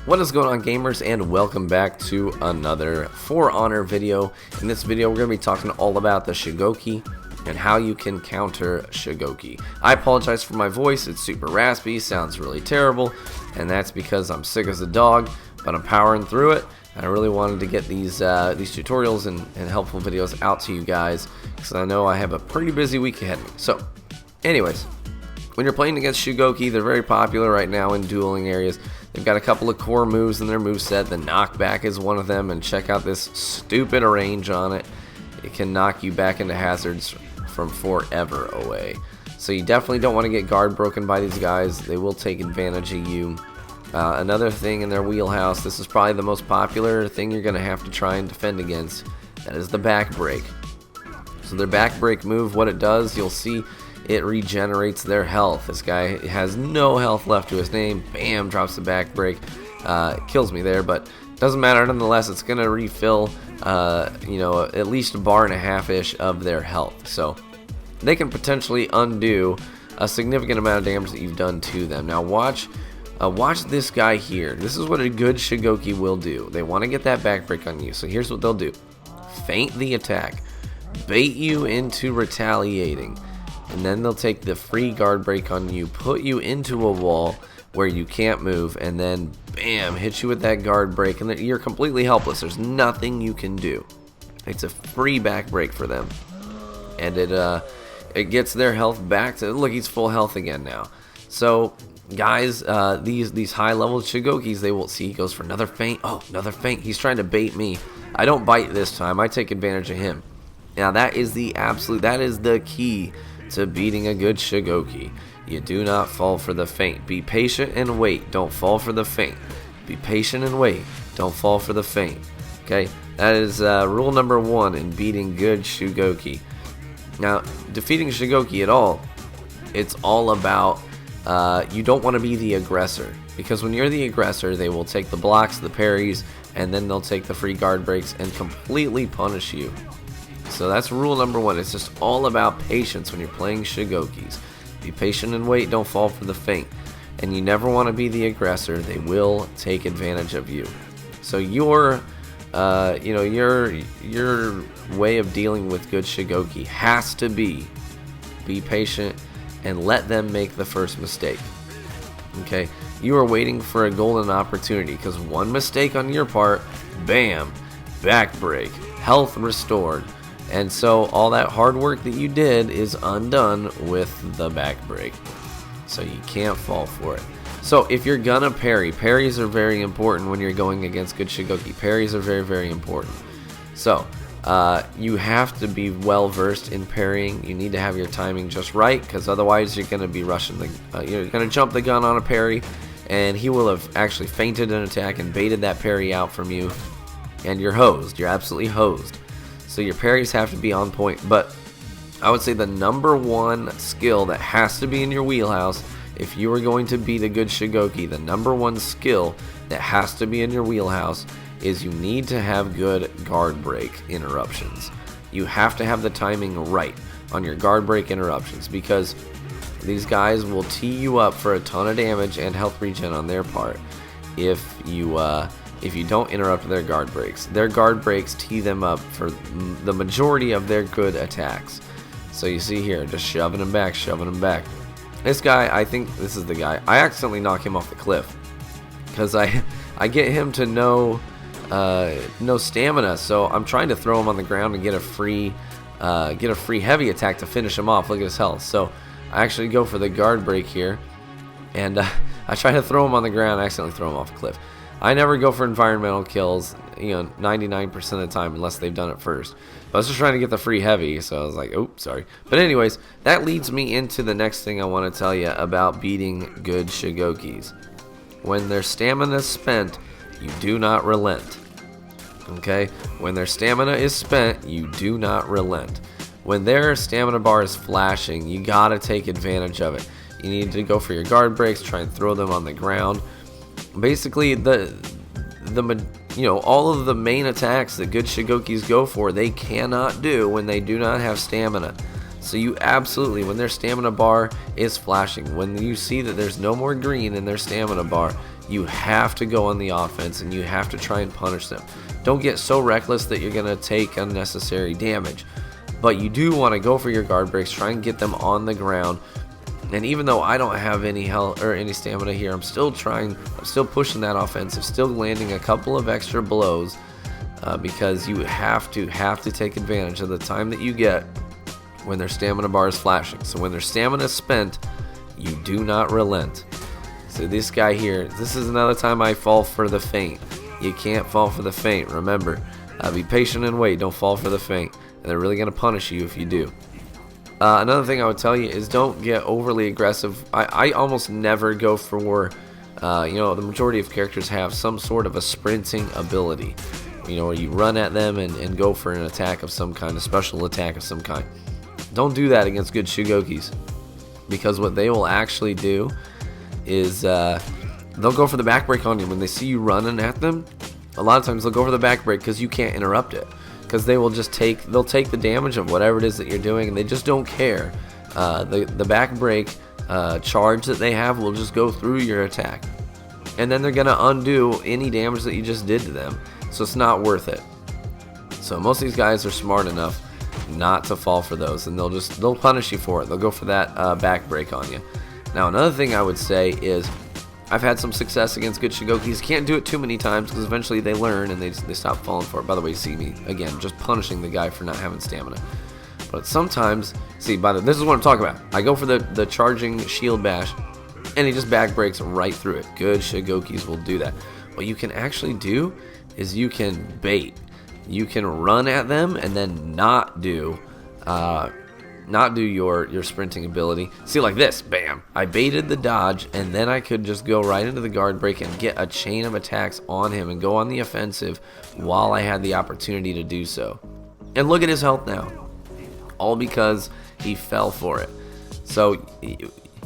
What is going on, gamers, and welcome back to another For Honor video. In this video we're going to be talking all about the Shugoki and how you can counter Shugoki. I apologize for my voice, it's super raspy, sounds really terrible, and that's because I'm sick as a dog, but I'm powering through it. And I really wanted to get these tutorials and helpful videos out to you guys, because I know I have a pretty busy week ahead of me. So anyways, when you're playing against Shugoki, they're very popular right now in dueling areas. They've got a couple of core moves in their moveset. The knockback is one of them, and check out this stupid range on it. It can knock you back into hazards from forever away. So you definitely don't want to get guard broken by these guys. They will take advantage of you. Another thing in their wheelhouse, this is probably the most popular thing you're going to have to try and defend against. That is the back break. So their back break move, what it does, you'll see it regenerates their health. This guy has no health left to his name. Bam, drops the back break. Kills me there, but doesn't matter nonetheless. It's going to refill, at least a bar and a half-ish of their health. So they can potentially undo a significant amount of damage that you've done to them. Now watch this guy here. This is what a good Shugoki will do. They want to get that back break on you. So here's what they'll do. Feint the attack. Bait you into retaliating. And then they'll take the free guard break on you, put you into a wall where you can't move, and then bam, hit you with that guard break, and you're completely helpless. There's nothing you can do. It's a free back break for them, and it gets their health back to, look, he's full health again now. So guys, these high level Shugokis, they will see, he goes for another feint. Oh, another feint. He's trying to bait me. I don't bite this time. I take advantage of him. Now that is the key to beating a good Shugoki. You do not fall for the feint. Be patient and wait. Don't fall for the feint. Be patient and wait. Don't fall for the feint. Okay, that is rule number one in beating good Shugoki. Now, defeating Shugoki at all, it's all about you don't want to be the aggressor, because when you're the aggressor, they will take the blocks, the parries, and then they'll take the free guard breaks and completely punish you. So that's rule number one. It's just all about patience when you're playing Shugokis. Be patient and wait. Don't fall for the feint. And you never want to be the aggressor. They will take advantage of you. So your way of dealing with good Shugoki has to be patient and let them make the first mistake. Okay, you are waiting for a golden opportunity, because one mistake on your part, bam, back break, health restored. And so all that hard work that you did is undone with the back break. So you can't fall for it. So if you're gonna parry, parries are very important when you're going against good Shugoki. Parries are very, very important. So you have to be well versed in parrying. You need to have your timing just right, because otherwise you're gonna be rushing you're gonna jump the gun on a parry, and he will have actually feinted an attack and baited that parry out from you, and you're hosed. You're absolutely hosed. So your parries have to be on point. But I would say the number one skill that has to be in your wheelhouse, if you are going to beat a good Shugoki, the number one skill that has to be in your wheelhouse is you need to have good guard break interruptions. You have to have the timing right on your guard break interruptions, because these guys will tee you up for a ton of damage and health regen on their part if you don't interrupt their guard breaks. Their guard breaks tee them up for the majority of their good attacks. So you see here, just shoving them back, shoving them back. This guy, I think this is the guy. I accidentally knock him off the cliff because I get him to no stamina. So I'm trying to throw him on the ground and get a free heavy attack to finish him off. Look at his health. So I actually go for the guard break here, and I try to throw him on the ground. I accidentally throw him off a cliff. I never go for environmental kills, 99% of the time, unless they've done it first. But I was just trying to get the free heavy, so I was like, oops, sorry. But anyways, that leads me into the next thing I want to tell you about beating good Shugokis. When their stamina is spent, you do not relent. Okay? When their stamina is spent, you do not relent. When their stamina bar is flashing, you gotta take advantage of it. You need to go for your guard breaks, try and throw them on the ground. Basically, all of the main attacks that good Shugokis go for, they cannot do when they do not have stamina. So you absolutely, when their stamina bar is flashing, when you see that there's no more green in their stamina bar, you have to go on the offense and you have to try and punish them. Don't get so reckless that you're going to take unnecessary damage. But you do want to go for your guard breaks, try and get them on the ground. And even though I don't have any health or any stamina here, I'm still pushing that offensive, still landing a couple of extra blows because you have to take advantage of the time that you get when their stamina bar is flashing. So when their stamina is spent, you do not relent. So this guy here, this is another time I fall for the feint. You can't fall for the feint. Remember, be patient and wait. Don't fall for the feint. And they're really going to punish you if you do. Another thing I would tell you is don't get overly aggressive. I almost never go for, the majority of characters have some sort of a sprinting ability. Where you run at them and go for an attack of some kind, a special attack of some kind. Don't do that against good Shugokis, because what they will actually do is they'll go for the back break on you. When they see you running at them, a lot of times they'll go for the back break because you can't interrupt it, because they will just take the damage of whatever it is that you're doing, and they just don't care. The back break charge that they have will just go through your attack, and then they're gonna undo any damage that you just did to them, so it's not worth it. So most of these guys are smart enough not to fall for those, and they'll punish you for it. They'll go for that back break on you. Now another thing I would say is I've had some success against good Shugokis. Can't do it too many times because eventually they learn and they stop falling for it. By the way, you see me again just punishing the guy for not having stamina. But sometimes, this is what I'm talking about. I go for the charging shield bash, and he just back breaks right through it. Good Shugokis will do that. What you can actually do is you can bait. You can run at them and then not do your sprinting ability. See, like this, bam, I baited the dodge, and then I could just go right into the guard break and get a chain of attacks on him and go on the offensive while I had the opportunity to do so. And look at his health now, all because he fell for it. So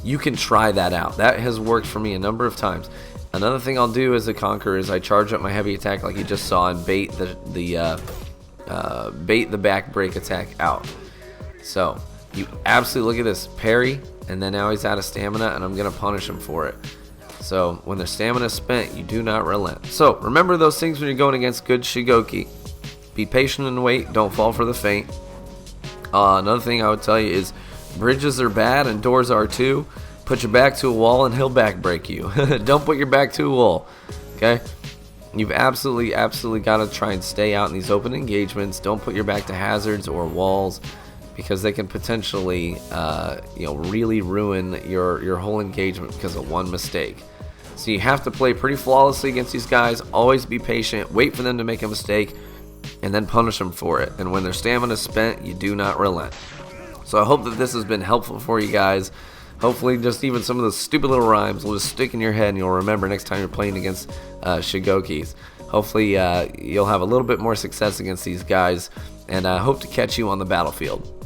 you can try that out. That has worked for me a number of times. Another thing I'll do as a conqueror is I charge up my heavy attack like you just saw and bait the back break attack out. So you absolutely, look at this, parry, and then now he's out of stamina, and I'm gonna punish him for it. So when their stamina is spent, you do not relent. So remember those things when you're going against good Shugoki. Be patient and wait. Don't fall for the feint. Another thing I would tell you is bridges are bad and doors are too. Put your back to a wall and he'll back break you. Don't put your back to a wall. Okay? You've absolutely got to try and stay out in these open engagements. Don't put your back to hazards or walls, because they can potentially really ruin your whole engagement because of one mistake. So you have to play pretty flawlessly against these guys. Always be patient. Wait for them to make a mistake and then punish them for it. And when their stamina is spent, you do not relent. So I hope that this has been helpful for you guys. Hopefully just even some of those stupid little rhymes will just stick in your head and you'll remember next time you're playing against Shugokis. Hopefully you'll have a little bit more success against these guys, and I hope to catch you on the battlefield.